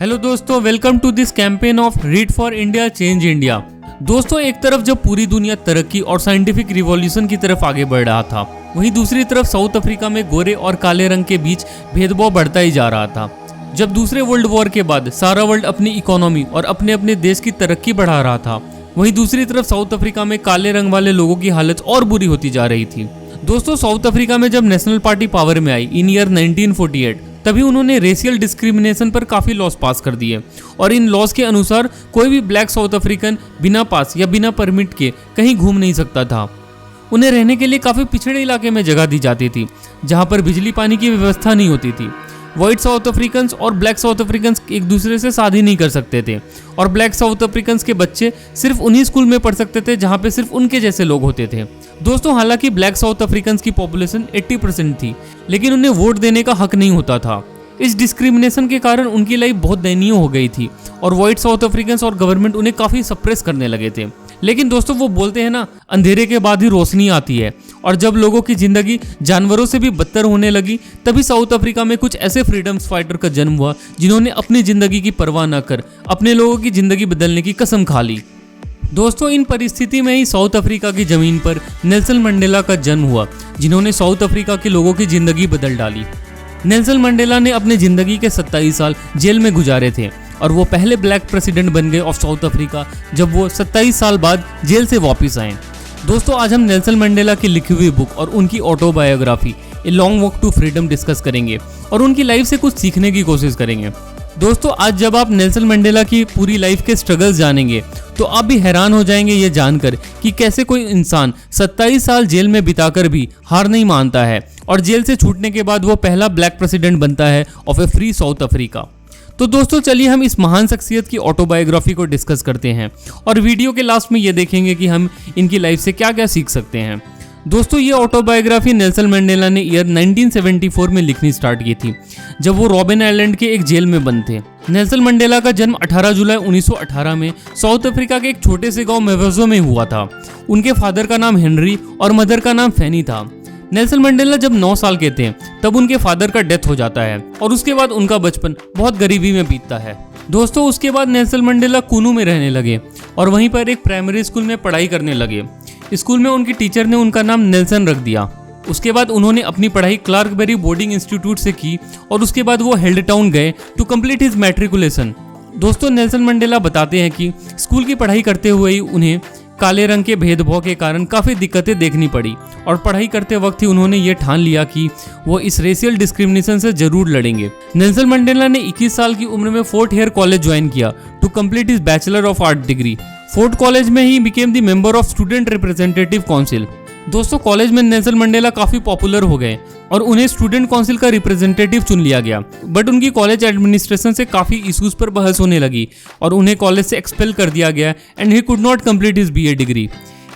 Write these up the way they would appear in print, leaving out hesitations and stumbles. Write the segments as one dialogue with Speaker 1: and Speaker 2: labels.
Speaker 1: Hello दोस्तों, welcome to this campaign of read for India change India. दोस्तों, एक तरफ जब पूरी दुनिया तरक्की और साइंटिफिक रिवॉल्यूशन की तरफ आगे बढ़ रहा था, वहीं दूसरी तरफ साउथ अफ्रीका में गोरे और काले रंग के बीच भेदभाव बढ़ता ही जा रहा था। जब दूसरे वर्ल्ड वॉर के बाद सारा वर्ल्ड अपनी इकोनॉमी और अपने अपने देश की तरक्की बढ़ा रहा था, वहीं दूसरी तरफ साउथ अफ्रीका में काले रंग वाले लोगों की हालत और बुरी होती जा रही थी। दोस्तों, साउथ अफ्रीका में जब नेशनल पार्टी पावर में आई इन ईयर 1948, तभी उन्होंने रेशियल डिस्क्रिमिनेशन पर काफी लॉस पास कर दिए और इन लॉस के अनुसार कोई भी ब्लैक साउथ अफ्रीकन बिना पास या बिना परमिट के कहीं घूम नहीं सकता था। उन्हें रहने के लिए काफी पिछड़े इलाके में जगह दी जाती थी, जहां पर बिजली पानी की व्यवस्था नहीं होती थी। व्हाइट साउथ अफ्रीकन्स और ब्लैक साउथ अफ्रीकन्स एक दूसरे से शादी नहीं कर सकते थे और ब्लैक साउथ अफ्रीकन्स के बच्चे सिर्फ उन्हीं स्कूल में पढ़ सकते थे जहां पे सिर्फ उनके जैसे लोग होते थे। दोस्तों, हालांकि ब्लैक साउथ अफ्रीकन्स की पॉपुलेशन 80% थी, लेकिन उन्हें वोट देने का हक नहीं होता था। इस डिस्क्रिमिनेशन के कारण उनकी लाइफ बहुत दयनीय हो गई थी और व्हाइट साउथ अफ्रीकन्स और गवर्नमेंट उन्हें काफी सप्रेस करने लगे थे। लेकिन दोस्तों, वो बोलते हैं ना, अंधेरे के बाद ही रोशनी आती है, और जब लोगों की जिंदगी जानवरों से भी बदतर होने लगी, तभी साउथ अफ्रीका में कुछ ऐसे फ्रीडम्स फाइटर का जन्म हुआ जिन्होंने अपनी जिंदगी की परवाह न कर अपने लोगों की जिंदगी बदलने की कसम खा ली। दोस्तों, इन परिस्थिति में ही साउथ अफ्रीका की जमीन पर नेल्सन मंडेला का जन्म हुआ, जिन्होंने साउथ अफ्रीका के लोगों की जिंदगी बदल डाली। नेल्सन मंडेला ने अपने जिंदगी के 27 साल जेल में गुजारे थे और वो पहले ब्लैक प्रेसिडेंट बन गए ऑफ साउथ अफ्रीका जब वो 27 साल बाद जेल से वापस आए। दोस्तों, आज हम नेल्सन मंडेला की लिखी हुई बुक और उनकी autobiography a long walk to freedom discuss करेंगे और उनकी लाइफ से कुछ सीखने की कोशिश करेंगे। दोस्तों, आज जब आप नेल्सन मंडेला की पूरी लाइफ के स्ट्रगल्स जानेंगे तो आप भी हैरान हो जाएंगे ये जानकर कि कैसे कोई इंसान 27 साल जेल में बिताकर भी हार नहीं मानता है और जेल से छूटने के बाद वो पहला ब्लैक प्रेसिडेंट बनता है of A free south Africa. तो दोस्तों, चलिए हम इस महान शख्सियत की ऑटोबायोग्राफी को डिस्कस करते हैं और वीडियो के लास्ट में ये देखेंगे कि हम इनकी लाइफ से क्या क्या सीख सकते हैं। दोस्तों, ये ऑटोबायोग्राफी नेल्सन मंडेला ने ईयर 1974 में लिखनी स्टार्ट की थी, जब वो रॉबिन आइलैंड के एक जेल में बंद थे। नेल्सन मंडेला का जन्म 18 जुलाई 1918 में साउथ अफ्रीका के एक छोटे से गांव मेवेजो में हुआ था। उनके फादर का नाम हेनरी और मदर का नाम फैनी था। नेल्सन मंडेला जब 9 साल के थे तब उनके फादर का डेथ हो जाता है और उसके बाद उनका बचपन बहुत गरीबी में बीतता है। दोस्तों, उसके बाद नेल्सन मंडेला कुनू में रहने लगे और वहीं पर एक प्राइमरी स्कूल में पढ़ाई करने लगे। स्कूल में उनकी टीचर ने उनका नाम नेल्सन रख दिया। उसके बाद उन्होंने अपनी पढ़ाई क्लार्कबेरी बोर्डिंग इंस्टीट्यूट से की और उसके बाद वो हेल्ड टाउन गए टू कंप्लीट हिज मैट्रिकुलेशन। दोस्तों, नेल्सन मंडेला बताते हैं कि स्कूल की पढ़ाई करते हुए ही उन्हें काले रंग के भेदभाव के कारण काफ़ी दिक्कतें देखनी पड़ी और पढ़ाई करते वक्त ही उन्होंने ये ठान लिया कि वो इस रेशियल डिस्क्रिमिनेशन से जरूर लड़ेंगे। नेल्सन मंडेला ने 21 साल की उम्र में फोर्ट हेयर कॉलेज ज्वाइन किया to complete his bachelor of art degree. Fort college में ही became the member of student representative council. दोस्तों, कॉलेज में नेल्सन मंडेला काफ़ी पॉपुलर हो गए और उन्हें स्टूडेंट काउंसिल का रिप्रेजेंटेटिव चुन लिया गया, बट उनकी कॉलेज एडमिनिस्ट्रेशन से काफ़ी इश्यूज पर बहस होने लगी और उन्हें कॉलेज से एक्सपेल कर दिया गया and he could not complete his BA degree.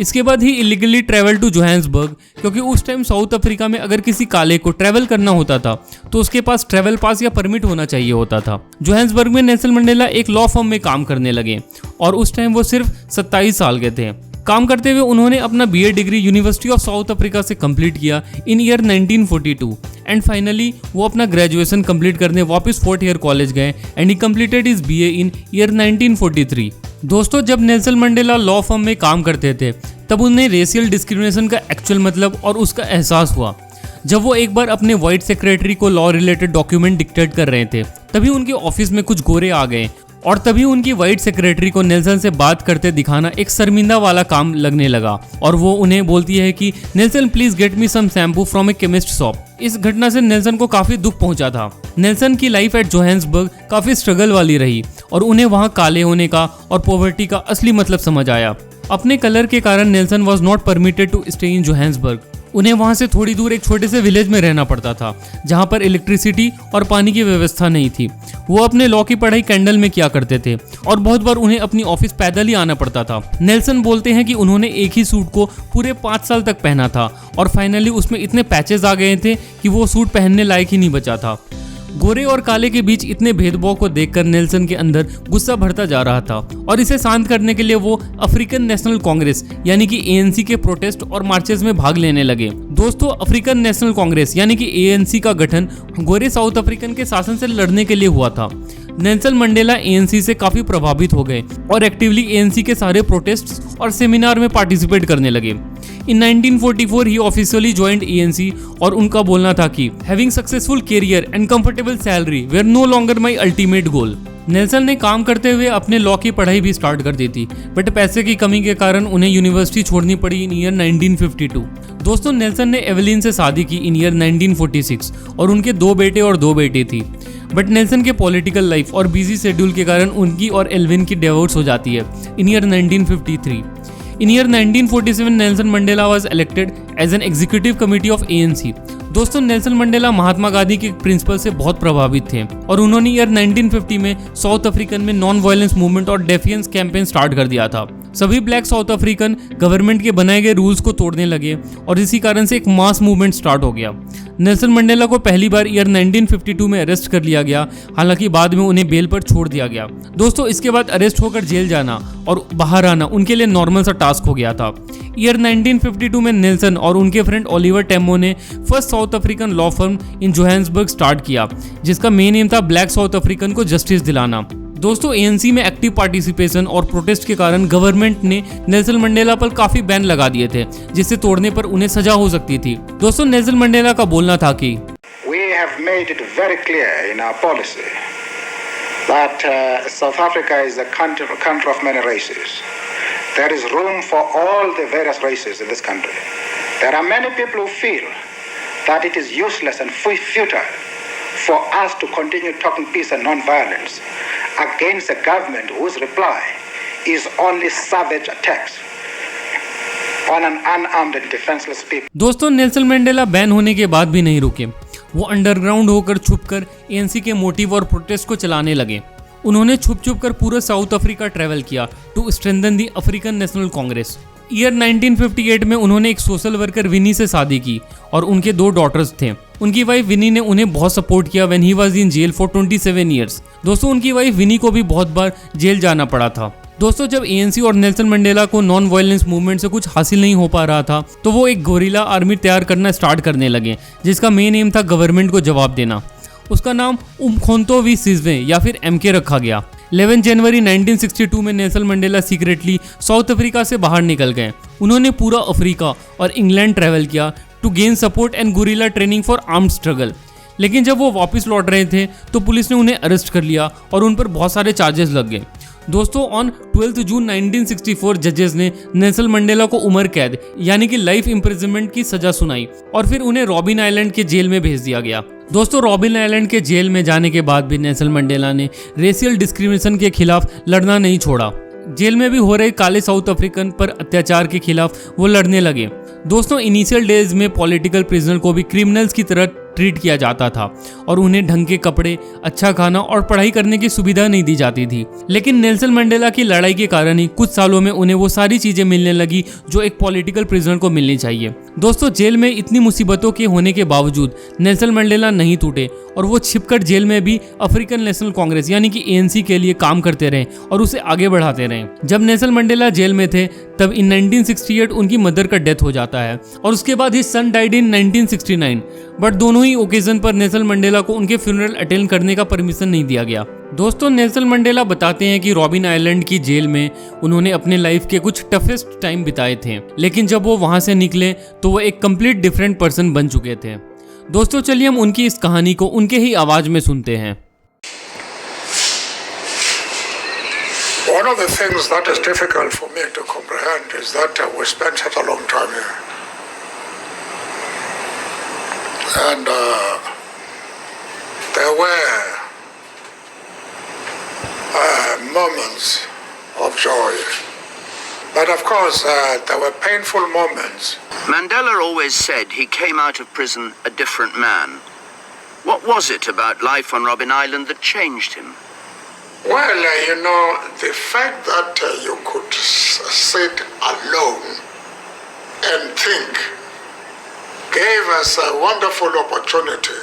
Speaker 1: इसके बाद ही इलीगली ट्रैवल टू जोहान्सबर्ग, क्योंकि उस टाइम साउथ अफ्रीका में अगर किसी काले को ट्रैवल करना होता था तो उसके पास ट्रैवल पास या परमिट होना चाहिए होता था। जोहान्सबर्ग में नेल्सन मंडेला एक लॉ फर्म में काम करने लगे और उस टाइम वो सिर्फ 27 साल के थे। काम करते हुए उन्होंने अपना BA degree university of south Africa से कंप्लीट किया इन ईयर 1942 एंड फाइनली वो अपना ग्रेजुएशन कंप्लीट करने वापस फोर्ट हेयर कॉलेज गए and he completed his BA in year 1943। दोस्तों, जब नेल्सन मंडेला लॉ फर्म में काम करते थे तब उन्हें रेशियल डिस्क्रिमिनेशन का एक्चुअल मतलब और उसका एहसास हुआ। जब वो एक बार अपने वाइट सेक्रेटरी को लॉ रिलेटेड डॉक्यूमेंट डिक्टेट कर रहे थे, तभी उनके ऑफिस में कुछ गोरे आ गए और तभी उनकी वाइट सेक्रेटरी को नेल्सन से बात करते दिखाना एक शर्मिंदा वाला काम लगने लगा और वो उन्हें बोलती है कि Nelson please get me some shampoo from a chemist shop. इस घटना से नेल्सन को काफी दुख पहुंचा था। नेल्सन की लाइफ एट जोहान्सबर्ग काफी स्ट्रगल वाली रही और उन्हें वहां काले होने का और पॉवर्टी का असली मतलब समझ आया। अपने कलर के कारण Nelson was not permitted to stay in Johannesburg. उन्हें वहां से थोड़ी दूर एक छोटे से विलेज में रहना पड़ता था जहां पर इलेक्ट्रिसिटी और पानी की व्यवस्था नहीं थी। वो अपने लॉ की पढ़ाई कैंडल में किया करते थे और बहुत बार उन्हें अपनी ऑफिस पैदल ही आना पड़ता था। नेल्सन बोलते हैं कि उन्होंने एक ही सूट को पूरे 5 साल तक पहना था और फाइनली उसमें इतने पैचेस आ गए थे कि वो सूट पहनने लायक ही नहीं बचा था। गोरे और काले के बीच इतने भेदभाव को देखकर नेल्सन के अंदर गुस्सा बढ़ता जा रहा था और इसे शांत करने के लिए वो अफ्रीकन नेशनल कांग्रेस यानी कि ANC के प्रोटेस्ट और मार्चेस में भाग लेने लगे। दोस्तों, अफ्रीकन नेशनल कांग्रेस यानी कि ANC का गठन गोरे साउथ अफ्रीकन के शासन से लड़ने के लिए हुआ था। नेल्सन मंडेला एएनसी से काफी प्रभावित हो गए और एक्टिवली एएनसी के सारे प्रोटेस्ट्स और सेमिनार में पार्टिसिपेट करने लगे। इन 1944 ही ऑफिशियली ज्वाइंड एएनसी और उनका बोलना था कि having successful career and comfortable salary were no longer my ultimate goal. Nelson ने काम करते हुए अपने लॉ की पढ़ाई भी स्टार्ट कर दी थी, बट पैसे की कमी के कारण उन्हें यूनिवर्सिटी छोड़नी पड़ी इन ईयर 1952। दोस्तों, नेल्सन ने एवेलिन से शादी की इन ईयर 1946 और उनके 2 बेटे और 2 बेटी थी। बट नेल्सन के पॉलिटिकल लाइफ और बिजी शेड्यूल के कारण उनकी और एल्विन की डिवोर्स हो जाती है in year 1953। In year 1947 Nelson Mandela was elected as an executive committee of ANC. दोस्तों, नेल्सन मंडेला महात्मा गांधी के प्रिंसिपल से बहुत प्रभावित थे और उन्होंने ईयर 1950 में साउथ अफ्रीकन में नॉन वायलेंस मूवमेंट और डेफियंस कैंपेन स्टार्ट कर दिया था। सभी ब्लैक साउथ अफ्रीकन गवर्नमेंट के बनाए गए रूल्स को तोड़ने लगे और इसी कारण से एक मास मूवमेंट स्टार्ट हो गया। नेल्सन मंडेला को पहली बार ईयर 1952 में अरेस्ट कर लिया गया, हालांकि बाद में उन्हें बेल पर छोड़ दिया गया। दोस्तों, इसके बाद अरेस्ट होकर जेल जाना और बाहर आना उनके लिए नॉर्मल सा टास्क हो गया था। ईयर 1952 में नेल्सन और उनके फ्रेंड ओलिवर टेम्बो ने first South African law firm in Johannesburg start किया, जिसका मेन एम था ब्लैक साउथ अफ्रीकन को जस्टिस दिलाना। दोस्तों, एएनसी में एक्टिव पार्टिसिपेशन और प्रोटेस्ट के कारण गवर्नमेंट ने नेल्सन मंडेला पर काफी बैन लगा दिए थे, जिससे तोड़ने पर उन्हें सजा हो सकती थी। दोस्तों, नेल्सन मंडेला का बोलना था कि
Speaker 2: We have made it very clear in our policy that South Africa is a country of many races. There is room for all the various races in this country. There are many people who feel that it is useless and futile for us to continue talking peace and non-violence against a government whose reply is only savage attacks on an unarmed and defenseless people.
Speaker 1: दोस्तों, Nelson Mandela ban होने के बाद भी नहीं रुके। वो underground होकर छुपकर एएनसी के मोटिव और प्रोटेस्ट को चलाने लगे। उन्होंने छुप कर पूरा साउथ अफ्रीका ट्रैवल किया to strengthen the African National Congress. Year 1958 में उन्होंने एक सोशल वर्कर विनी से शादी की और उनके 2 डॉटर्स थे। उनकी वाइफ विनी ने उन्हें बहुत सपोर्ट किया when he was in jail for 27 years. दोस्तों, उनकी वाइफ विनी को भी बहुत बार जेल जाना पड़ा था। दोस्तों, जब एएनसी और नेल्सन मंडेला को नॉन वायलेंस मूवमेंट से कुछ हासिल नहीं हो पा रहा था, तो वो एक गोरिल्ला आर्मी तैयार करना स्टार्ट करने लगे, जिसका मेन एम था गवर्नमेंट को जवाब देना। उसका नाम उमखोंतो वी सिज़वे या फिर एमके रखा गया। 11 जनवरी 1962 में Nelson Mandela secretly South Africa से बाहर निकल गए। उन्होंने पूरा अफ्रीका और इंग्लैंड ट्रैवल किया to gain support and guerrilla training for armed struggle. लेकिन जब वो वापस लौट रहे थे तो पुलिस ने उन्हें अरेस्ट कर लिया और उन पर बहुत सारे चार्जेस लग गए। दोस्तों, ऑन 12 जून 1964 जजेस ने नेल्सन मंडेला को उम्र कैद यानी कि लाइफ इम्प्रिजनमेंट की सजा सुनाई और फिर उन्हें रॉबिन आइलैंड के जेल में भेज दिया गया। दोस्तों, रॉबिन आइलैंड के जेल में जाने के बाद भी नेल्सन मंडेला ने रेशियल डिस्क्रिमिनेशन के खिलाफ लड़ना नहीं छोड़ा। जेल में भी हो रहे काले साउथ अफ्रीकन पर अत्याचार के खिलाफ वो लड़ने लगे। दोस्तों, इनिशियल डेज में पॉलिटिकल प्रिजनर को भी क्रिमिनल्स की तरह ट्रीट किया जाता था और उन्हें ढंग के कपड़े, अच्छा खाना और पढ़ाई करने की सुविधा नहीं दी जाती थी। लेकिन नेल्सन मंडेला की लड़ाई के कारण ही कुछ सालों में उन्हें वो सारी चीजें मिलने लगी जो एक पॉलिटिकल प्रिजनर को मिलनी चाहिए। दोस्तों, जेल में इतनी मुसीबतों के होने के बावजूद नेल्सन मंडेला नहीं टूटे और वो छिपकर जेल में भी अफ्रीकन नेशनल कांग्रेस यानी कि एएनसी के लिए काम करते रहे और उसे आगे बढ़ाते रहे। जब नेल्सन मंडेला जेल में थे तब इन 1968 उनकी मदर का डेथ हो जाता है और उसके बाद ही सन डाइड इन 1969। बट दोनों ही ओकेजन पर नेल्सन मंडेला को उनके फ्यूनरल अटेंड करने का परमिशन नहीं दिया गया। दोस्तों, नेल्सन मंडेला बताते हैं कि रॉबिन आइलैंड की जेल में उन्होंने अपने लाइफ के कुछ टफेस्ट टाइम बिताए थे, लेकिन जब वो वहां से निकले तो वो एक कंप्लीट डिफरेंट पर्सन बन चुके थे। दोस्तों, चलिए हम उनकी इस कहानी को उनके ही आवाज में सुनते हैं।
Speaker 3: One of the things that is difficult for me to comprehend is that we spent such a long time here. And there were moments of joy. But of course, there were painful moments.
Speaker 4: Mandela always said he came out of prison a different man. What was it about life on Robben Island that changed him?
Speaker 3: Well, the fact that you could sit alone and think gave us a wonderful opportunity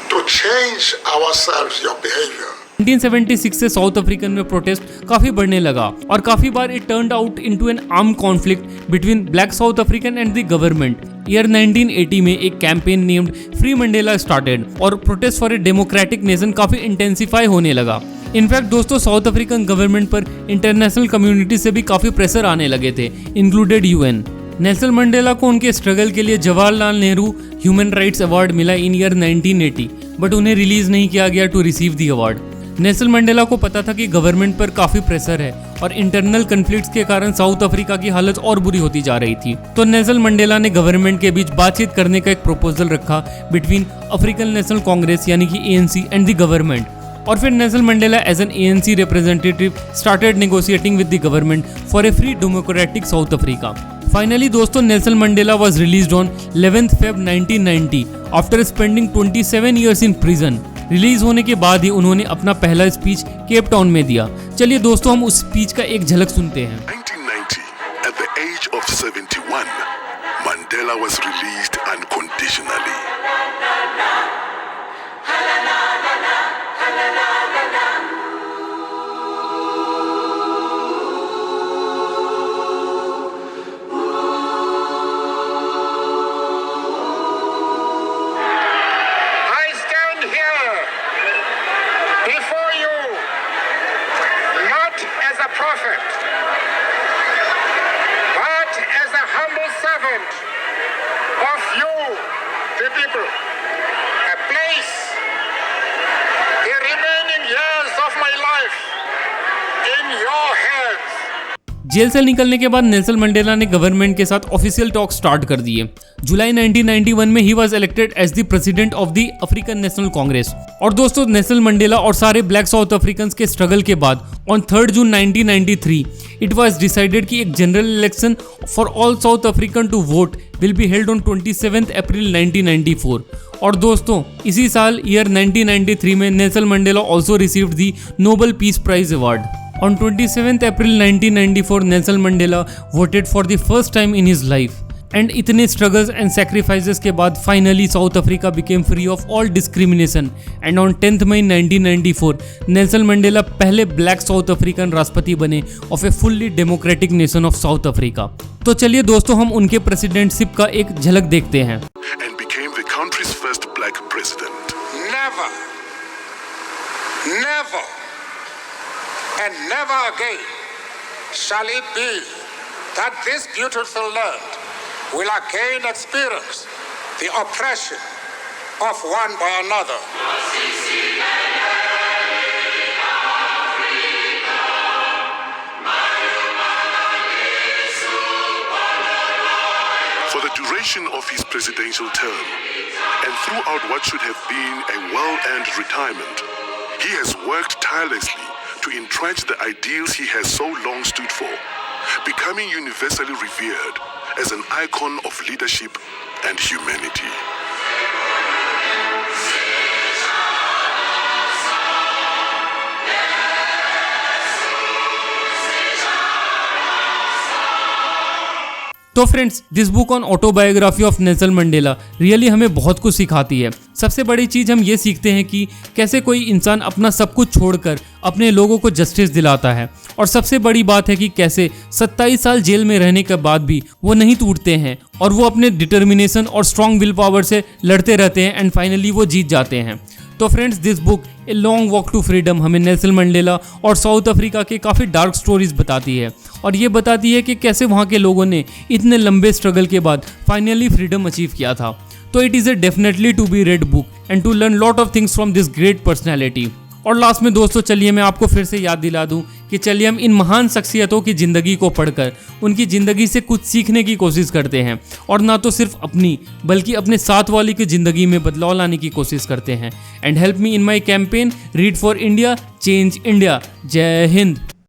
Speaker 3: to change ourselves, your behavior.
Speaker 1: 1976 से south African में protest काफी बढ़ने लगा और काफी बार it turned out into an armed conflict between black South African and the government. Year 1980 में एक campaign named free Mandela started और protest for a democratic nation काफी इंटेंसिफाई होने लगा। इनफैक्ट दोस्तों साउथ अफ्रीकन गवर्नमेंट पर इंटरनेशनल कम्युनिटी से भी काफी प्रेशर आने लगे थे, इंक्लूडेड यूएन। नेल्सन मंडेला को उनके स्ट्रगल के लिए Jawaharlal Nehru human rights award मिला इन ईयर 1980, बट उन्हें रिलीज नहीं किया गया to receive the award. Nelson Mandela को पता था कि गवर्नमेंट पर काफी प्रेशर है और इंटरनल कन्फ्लिक्ट्स के कारण साउथ अफ्रीका की हालत और बुरी होती जा रही थी। तो नेल्सन मंडेला ने गवर्नमेंट के बीच बातचीत करने का एक प्रपोजल रखा बिटवीन अफ्रीकन नेशनल कांग्रेस यानी कि ANC एंड द गवर्नमेंट। और फिर Nelson Mandela as an ANC representative started negotiating with the government for a free democratic South Africa. Finally दोस्तों Nelson Mandela was released on 11th Feb 1990 after spending 27 years in prison. Release होने के बाद ही उन्होंने अपना पहला speech Cape Town में दिया। चलिए दोस्तों हम उस स्पीच का एक झलक सुनते हैं।
Speaker 5: 1990, at the age of 71, Mandela was released unconditionally.
Speaker 1: Jail से निकलने के बाद नेल्सन मंडेला ने गवर्नमेंट के साथ ऑफिशियल टॉक स्टार्ट कर दिए। जुलाई 1991 में he was elected as the president of the African National Congress. और दोस्तों नेल्सन मंडेला और सारे ब्लैक साउथ अफ्रीकन्स के स्ट्रगल के बाद on 3rd June 1993 it was decided कि एक general election for all South African to vote will be held on 27th April 1994। और दोस्तों इसी साल ईयर 1993 में Nelson Mandela also received the Nobel peace prize award. On 27th April 1994, Nelson Mandela voted for the first time in his life. And इतने struggles and sacrifices के बाद finally South Africa became free of all discrimination. And on 10th May 1994, Nelson Mandela पहले Black South African राष्ट्रपति बने of a fully democratic nation of South Africa. तो चलिए दोस्तों हम उनके प्रेसिडेंटशिप का एक झलक देखते हैं।
Speaker 5: And became the country's first black president.
Speaker 3: Never, and never again shall it be that this beautiful land will again experience the oppression of one by another.
Speaker 5: For the duration of his presidential term, and throughout what should have been a well-earned retirement, he has worked tirelessly to entrench the ideals he has so long stood for, becoming universally revered as an icon of leadership and humanity.
Speaker 1: तो friends this book on autobiography of Nelson Mandela really हमें बहुत कुछ सिखाती है। सबसे बड़ी चीज़ हम ये सीखते हैं कि कैसे कोई इंसान अपना सब कुछ छोड़कर अपने लोगों को जस्टिस दिलाता है। और सबसे बड़ी बात है कि कैसे 27 साल जेल में रहने के बाद भी वो नहीं टूटते हैं और वो अपने डिटर्मिनेशन और स्ट्रॉन्ग विल पावर से लड़ते रहते हैं एंड फाइनली वो जीत जाते हैं। तो friends this book a long walk to freedom हमें नेल्सन मंडेला और साउथ अफ्रीका के काफ़ी डार्क स्टोरीज बताती है और ये बताती है कि कैसे वहाँ के लोगों ने इतने लंबे स्ट्रगल के बाद फाइनली फ्रीडम अचीव किया था। तो it is a definitely to be read book and to learn lot of things from this great personality. और लास्ट में दोस्तों चलिए मैं आपको फिर से याद दिला दूं कि चलिए हम इन महान शख्सियतों की ज़िंदगी को पढ़कर उनकी ज़िंदगी से कुछ सीखने की कोशिश करते हैं और ना तो सिर्फ अपनी बल्कि अपने साथ वाली की ज़िंदगी में बदलाव लाने की कोशिश करते हैं। And help me in my campaign read for India change India. जय हिंद।